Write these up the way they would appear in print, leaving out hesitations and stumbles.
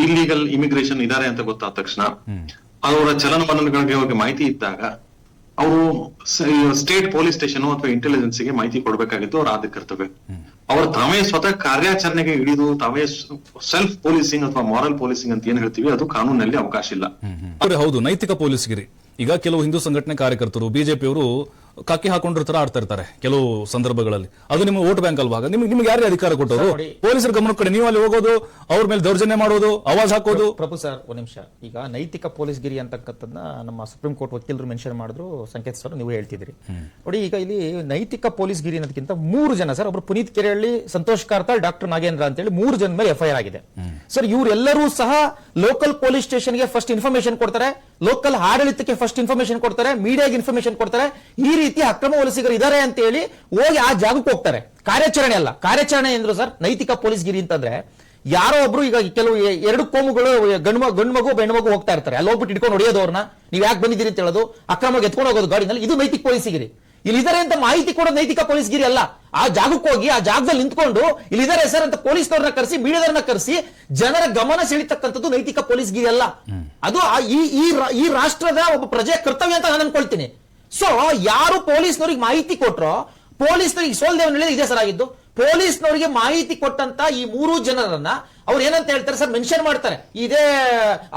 Illegal immigration ಇದಾರೆ ಅಂತ ಗೊತ್ತಾದ ತಕ್ಷಣ ಅವರ ಚಲನವಲನಗಳಿಗೆ ಅವ್ರಿಗೆ ಮಾಹಿತಿ ಇದ್ದಾಗ ಅವರು ಸ್ಟೇಟ್ ಪೊಲೀಸ್ ಸ್ಟೇಷನ್ ಅಥವಾ ಇಂಟೆಲಿಜೆನ್ಸ್ ಗೆ ಮಾಹಿತಿ ಕೊಡ್ಬೇಕಾಗಿತ್ತು ಅವ್ರ ಆದ ಕರ್ತವ್ಯ. ಅವರು ತಾವೇ ಸ್ವತಃ ಕಾರ್ಯಾಚರಣೆಗೆ ಹಿಡಿದು ತಾವೇ ಸೆಲ್ಫ್ ಪೊಲೀಸಿಂಗ್ ಅಥವಾ ಮಾರಲ್ ಪೊಲೀಸಿಂಗ್ ಅಂತ ಏನ್ ಹೇಳ್ತೀವಿ ಅದು ಕಾನೂನಲ್ಲಿ ಅವಕಾಶ ಇಲ್ಲ. ಹೌದು, ನೈತಿಕ ಪೊಲೀಸ್ಗಿರಿ. ಈಗ ಕೆಲವು ಹಿಂದೂ ಸಂಘಟನೆ ಕಾರ್ಯಕರ್ತರು ಬಿಜೆಪಿಯವರು ಕಾಕಿ ಹಾಕೊಂಡಿರ್ತಾರ ಆಡ್ತಾ ಇರ್ತಾರೆ ಕೆಲವು ಸಂದರ್ಭಗಳಲ್ಲಿ. ಅದು ನಿಮ್ಮ ವೋಟ್ ಬ್ಯಾಂಕ್ ಅಲ್ವಾ? ನಿಮ್ಗೆ ಯಾರೇ ಅಧಿಕಾರ ಕೊಟ್ಟರು? ಪೊಲೀಸರ ಗಮನ ಕಡೆ ನೀವು ಅಲ್ಲಿ ಹೋಗೋದು, ಅವ್ರ ಮೇಲೆ ದೌರ್ಜನ್ಯ ಮಾಡೋದು, ಆವಾಜ್ ಹಾಕೋದು. ಪ್ರಭು ಸರ್, ಒಂದ್ ನಿಮಿಷ. ಈಗ ನೈತಿಕ ಪೊಲೀಸ್ಗಿರಿ ಅಂತಕ್ಕಂಥದ್ದನ್ನ ನಮ್ಮ ಸುಪ್ರೀಂ ಕೋರ್ಟ್ ವಕೀಲರು ಮೆನ್ಷನ್ ಮಾಡಿದ್ರು, ಸಂಕೇತ್ ಸರ್ ನೀವು ಹೇಳ್ತಿದ್ರಿ ನೋಡಿ. ಈಗ ಇಲ್ಲಿ ನೈತಿಕ ಪೊಲೀಸ್ಗಿರಿ ಅನ್ನೋದಕ್ಕಿಂತ 3 ಜನ ಸರ್, ಒಬ್ರು ಪುನೀತ್ ಕೆರೆಹಳ್ಳಿ, ಸಂತೋಷ್ ಕಾರ್ತಾಳ್, ಡಾಕ್ಟರ್ ನಾಗೇಂದ್ರ ಅಂತ ಹೇಳಿ 3 ಜನ ಮೇಲೆ FIR ಆಗಿದೆ ಸರ್. ಇವರೆಲ್ಲರೂ ಸಹ ಲೋಕಲ್ ಪೊಲೀಸ್ ಸ್ಟೇಷನ್ಗೆ ಫಸ್ಟ್ ಇನ್ಫಾರ್ಮೇಶನ್ ಕೊಡ್ತಾರೆ, ಲೋಕಲ್ ಆಡಳಿತಕ್ಕೆ ಫಸ್ಟ್ ಇನ್ಫಾರ್ಮೇಶನ್ ಕೊಡ್ತಾರೆ, ಮೀಡಿಯಾಗೆ ಇನ್ಫಾರ್ಮೇಶನ್ ಕೊಡ್ತಾರೆ. ಈ ರೀತಿ ಅಕ್ರಮ ವಲಸಿಗರು ಇದಾರೆ ಅಂತ ಹೇಳಿ ಹೋಗಿ ಆ ಜಾಗಕ್ಕೆ ಹೋಗ್ತಾರೆ. ಕಾರ್ಯಾಚರಣೆ ಅಲ್ಲ, ಕಾರ್ಯಾಚರಣೆ ಎಂದ್ರು ಸರ್ ನೈತಿಕ ಪೊಲೀಸ್ಗಿರಿ ಅಂತಂದ್ರೆ ಯಾರೋ ಒಬ್ರು ಈಗ ಕೆಲವು 2 ಕೋಮುಗಳು ಗಂಡು ಮಗು ಹೆಣ್ಣು ಹೋಗ್ತಾ ಇರ್ತಾರೆ, ಅಲ್ಲಿ ಹೋಗ್ಬಿಟ್ಟು ಇಟ್ಕೊಂಡು ಹೊಡೆಯೋದವ್ರನ್ನ, ನೀವ್ ಯಾಕೆ ಬಂದಿದ್ದೀರಿ ಅಂತ ಹೇಳೋದು, ಅಕ್ರಮವಾಗಿ ಎತ್ಕೊಂಡು ಹೋಗೋದು ಗಾಡಿನಲ್ಲಿ, ಇದು ನೈತಿಕ ಪೊಲೀಸ್ಗಿರಿ. ಇಲ್ಲಿದ್ದಾರೆ ಅಂತ ಮಾಹಿತಿ ಕೊಡೋದು ನೈತಿಕ ಪೊಲೀಸ್ಗಿರಿ ಅಲ್ಲ. ಆ ಜಾಗಕ್ಕೆ ಹೋಗಿ ಆ ಜಾಗದಲ್ಲಿ ನಿಂತ್ಕೊಂಡು ಇಲ್ಲಿದ್ದಾರೆ ಸರ್ ಅಂತ ಪೊಲೀಸ್ನವ್ರನ್ನ ಕರೆಸಿ, ಮೀಡಿಯಾದವ್ರನ್ನ ಕರೆಸಿ ಜನರ ಗಮನ ಸೆಳೀತಕ್ಕಂಥದ್ದು ನೈತಿಕ ಪೊಲೀಸ್ಗಿರಿ ಅಲ್ಲ. ಅದು ಈ ರಾಷ್ಟ್ರದ ಒಬ್ಬ ಪ್ರಜೆಯ ಕರ್ತವ್ಯ ಅಂತ ನಾನು ಅನ್ಕೊಳ್ತೀನಿ. ಸೊ ಯಾರು ಪೊಲೀಸ್ನವ್ರಿಗೆ ಮಾಹಿತಿ ಕೊಟ್ರೋ, ಪೊಲೀಸ್ನವ್ರಿಗೆ ಸೋಲ್ದೇವನಲ್ಲಿ ಇದೆ ಸರ್ ಆಗಿದ್ದು. ಪೊಲೀಸ್ನವರಿಗೆ ಮಾಹಿತಿ ಕೊಟ್ಟಂತ ಈ 3 ಜನರನ್ನ ಅವ್ರು ಏನಂತ ಹೇಳ್ತಾರೆ ಸರ್, ಮೆನ್ಷನ್ ಮಾಡ್ತಾರೆ. ಇದೇ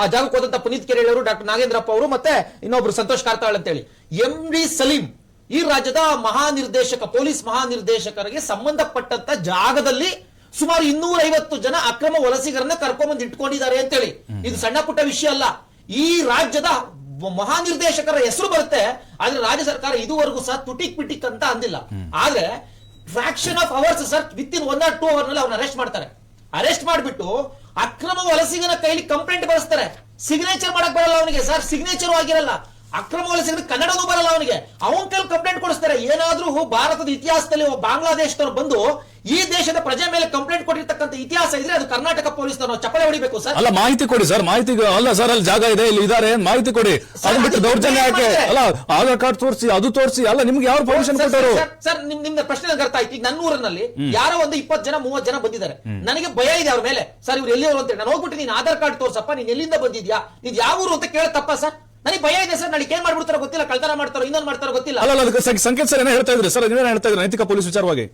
ಆ ಜಾಗಕ್ಕೆ ಹೋದಂತ ಪುನೀತ್ ಕೆರೆಹಳ್ಳಿ ಅವರು, ಡಾಕ್ಟರ್ ನಾಗೇಂದ್ರಪ್ಪ ಅವರು, ಮತ್ತೆ ಇನ್ನೊಬ್ರು ಸಂತೋಷ್ ಕಾರ್ತಾಳ್ ಅಂತ ಹೇಳಿ. MD ಸಲೀಂ ಈ ರಾಜ್ಯದ ಮಹಾನಿರ್ದೇಶಕ, ಪೊಲೀಸ್ ಮಹಾನಿರ್ದೇಶಕರಿಗೆ ಸಂಬಂಧಪಟ್ಟಂತ ಜಾಗದಲ್ಲಿ ಸುಮಾರು 250 ಜನ ಅಕ್ರಮ ವಲಸಿಗರನ್ನ ಕರ್ಕೊಂಡ್ಬಂದು ಇಟ್ಕೊಂಡಿದ್ದಾರೆ ಅಂತೇಳಿ. ಇದು ಸಣ್ಣ ಪುಟ್ಟ ವಿಷಯ ಅಲ್ಲ. ಈ ರಾಜ್ಯದ ಮಹಾನಿರ್ದೇಶಕರ ಹೆಸರು ಬರುತ್ತೆ, ಆದ್ರೆ ರಾಜ್ಯ ಸರ್ಕಾರ ಇದುವರೆಗೂ ಸಹ ತುಟಿಕ್ ಪಿಟಿಕ್ ಅಂತ ಅಂದಿಲ್ಲ. ಆದ್ರೆ fraction of hours sir, with in 1 or 2 hours ನಲ್ಲಿ ಅವ್ರನ್ನ ಅರೆಸ್ಟ್ ಮಾಡ್ತಾರೆ. ಅರೆಸ್ಟ್ ಮಾಡ್ಬಿಟ್ಟು ಅಕ್ರಮ ವಲಸಿಗನ ಕೈಲಿ ಕಂಪ್ಲೇಂಟ್ ಬರೆಸ್ತಾರೆ. ಸಿಗ್ನೇಚರ್ ಮಾಡಕ್ ಬರಲ್ಲ ಅವನಿಗೆ ಸರ್, ಸಿಗ್ನೇಚರ್ ಆಗಿರಲ್ಲ. ಅಕ್ರಮ ವಲಸಿಗರ ಕನ್ನಡನೂ ಬರಲ್ಲ ಅವನಿಗೆ, ಅವನ ಕೈಲಿ ಕಂಪ್ಲೇಂಟ್ ಕೊಡಿಸ್ತಾರೆ. ಏನಾದ್ರೂ ಭಾರತದ ಇತಿಹಾಸದಲ್ಲಿ ಬಾಂಗ್ಲಾದೇಶದವ್ರು ಬಂದು ಈ ದೇಶದ ಪ್ರಜೆ ಮೇಲೆ ಕಂಪ್ಲೇಂಟ್ ಕೊಟ್ಟಿರ್ತಕ್ಕಂಥ ಇತಿಹಾಸ ಇದ್ರೆ ಅದು ಕರ್ನಾಟಕ ಪೊಲೀಸ್ನವರು ಚಪ್ಪಳೆ ಹೊಡಿಬೇಕು ಸರ್. ಅಲ್ಲ, ಮಾಹಿತಿ ಕೊಡಿ ಸರ್, ಮಾಹಿತಿ ಅಲ್ಲ ಸರ್, ಅಲ್ಲಿ ಜಾಗ ಇದೆ, ಇಲ್ಲಿ ಇದಾರೆ, ಮಾಹಿತಿ ಕೊಡಿ. ಅದು ಬಿಟ್ಟು ದೌರ್ಜನ್ಯ ಯಾಕೆ? ಅಲ್ಲ, ಆಧಾರ್ ಕಾರ್ಡ್ ತೋರಿಸಿ, ಅದು ತೋರಿಸಿ, ಅಲ್ಲ ನಿಮ್ಗೆ ಯಾವ ಪರ್ಮಿಷನ್ ಕೊಟ್ಟರು ಸರ್? ನಿಮ್ದ ಪ್ರಶ್ನೆ ನಂಗೆ ಅರ್ಥ ಆಯ್ತು. ಈಗ ನನ್ನ ಊರಿನಲ್ಲಿ ಯಾರೋ ಒಂದು 20 ಜನ 30 ಜನ ಬಂದಿದ್ದಾರೆ, ನನಗೆ ಭಯ ಇದೆ ಅವ್ರ ಮೇಲೆ. ಸರ್ ಇವ್ರು ಎಲ್ಲಿಯವರು ಅಂತ ನಾನು ಹೋಗ್ಬಿಟ್ಟು ನೀನ್ ಆಧಾರ್ ಕಾರ್ಡ್ ತೋರ್ಸಪ್ಪ, ನೀನ್ ಎಲ್ಲಿಂದ ಬಂದಿದ್ಯಾ, ನೀನ್ ಯಾವ ಊರು ಅಂತ ಕೇಳ ತಪ್ಪ ಸರ್? ನನಗೆ ಭಯ ಇದೆ ಸರ್, ನಾಳೆ ಏನ್ ಮಾಡ್ಬಿಡ್ತಾರೋ ಗೊತ್ತಿಲ್ಲ, ಕಳ್ತನ ಮಾಡ್ತಾರೋ, ಇನ್ನೊಂದು ಮಾಡ್ತಾರೋ ಗೊತ್ತಿಲ್ಲ. ಅಲ್ಲ, ಸಂಕೇತ್ ಸರ್ ಏನೋ ಹೇಳ್ತಾ ಇದ್ರು ಸರ್, ನೀವೇನು ಹೇಳ್ತಾ ಇದ್ರು ನೈತಿಕ ಪೊಲೀಸ್ ವಿಚಾರವಾಗಿ?